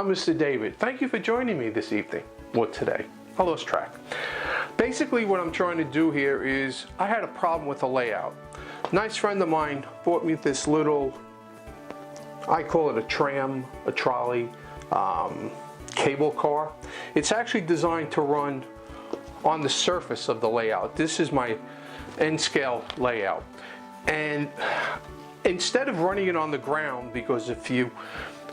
I'm Mr. David. Thank you for joining me this evening, or today. I lost track. Basically what I'm trying to do here is, I had a problem with the layout. A nice friend of mine bought me this little, I call it a tram, a trolley, cable car. It's actually designed to run on the surface of the layout. This is my N-scale layout. And instead of running it on the ground, because if you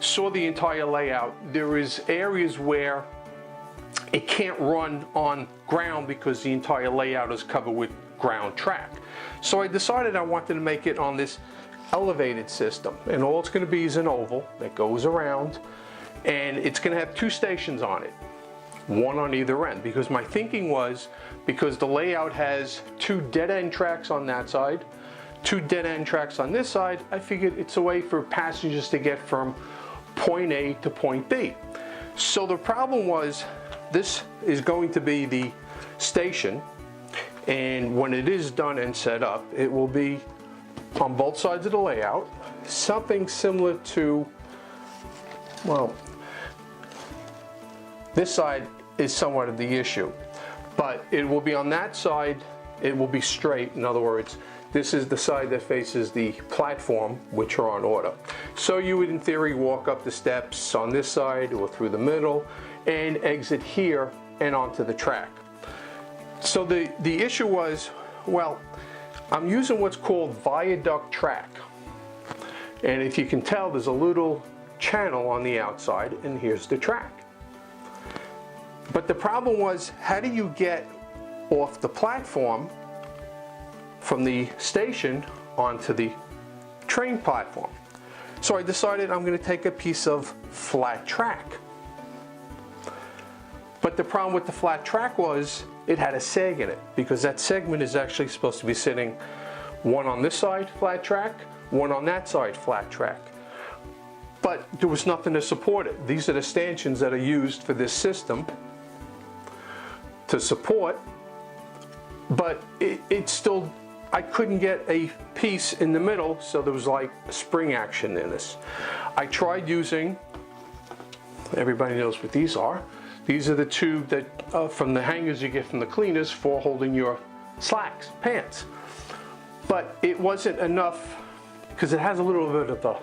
saw the entire layout, there is areas where it can't run on ground because the entire layout is covered with ground track. So I decided I wanted to make it on this elevated system, and all it's going to be is an oval that goes around, and it's going to have two stations on it, one on either end, because my thinking was, because the layout has two dead-end tracks on that side, two dead-end tracks on this side, I figured it's a way for passengers to get from point A to point B. So the problem was, this is going to be the station, and when it is done and set up, it will be on both sides of the layout, something similar to, well, this side is somewhat of the issue, but it will be on that side, it will be straight. In other words, this is the side that faces the platform, which are on order. So you would, in theory, walk up the steps on this side or through the middle and exit here and onto the track. So the issue was, well, I'm using what's called viaduct track. And if you can tell, there's a little channel on the outside, and here's the track. But the problem was, how do you get off the platform from the station onto the train platform? So I decided I'm going to take a piece of flat track. But the problem with the flat track was, it had a sag in it, because that segment is actually supposed to be sitting one on this side, flat track, one on that side, flat track. But there was nothing to support it. These are the stanchions that are used for this system to support, but it still, I couldn't get a piece in the middle, so there was like spring action in this. I tried using, everybody knows what these are. These are the two that from the hangers you get from the cleaners for holding your slacks, pants. But it wasn't enough, because it has a little bit of a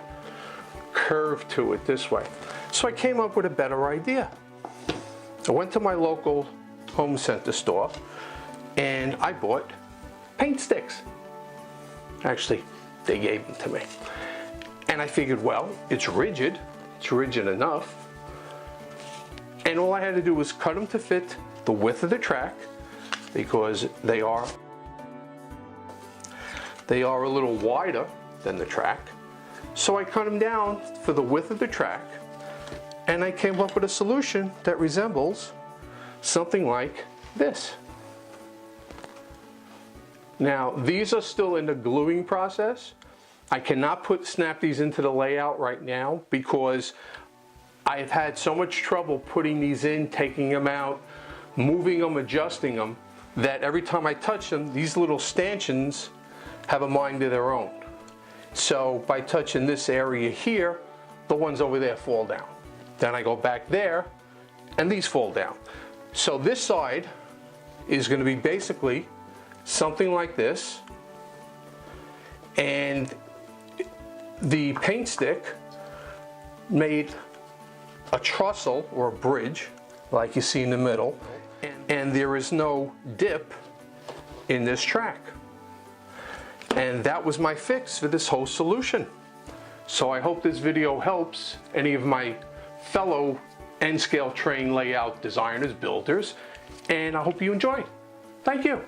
curve to it this way. So I came up with a better idea. I went to my local home center store and I bought paint sticks. Actually, they gave them to me. And I figured, well, it's rigid enough. And all I had to do was cut them to fit the width of the track, because they are a little wider than the track. So I cut them down for the width of the track, and I came up with a solution that resembles something like this. Now, these are still in the gluing process. I cannot snap these into the layout right now, because I've had so much trouble putting these in, taking them out, moving them, adjusting them, that every time I touch them, these little stanchions have a mind of their own. So by touching this area here, the ones over there fall down. Then I go back there, and these fall down. So this side is going to be basically something like this, and the paint stick made a trussel or a bridge like you see in the middle, and there is no dip in this track. And that was my fix for this whole solution. So I hope this video helps any of my fellow N-scale train layout designers, builders, and I hope you enjoy. Thank you.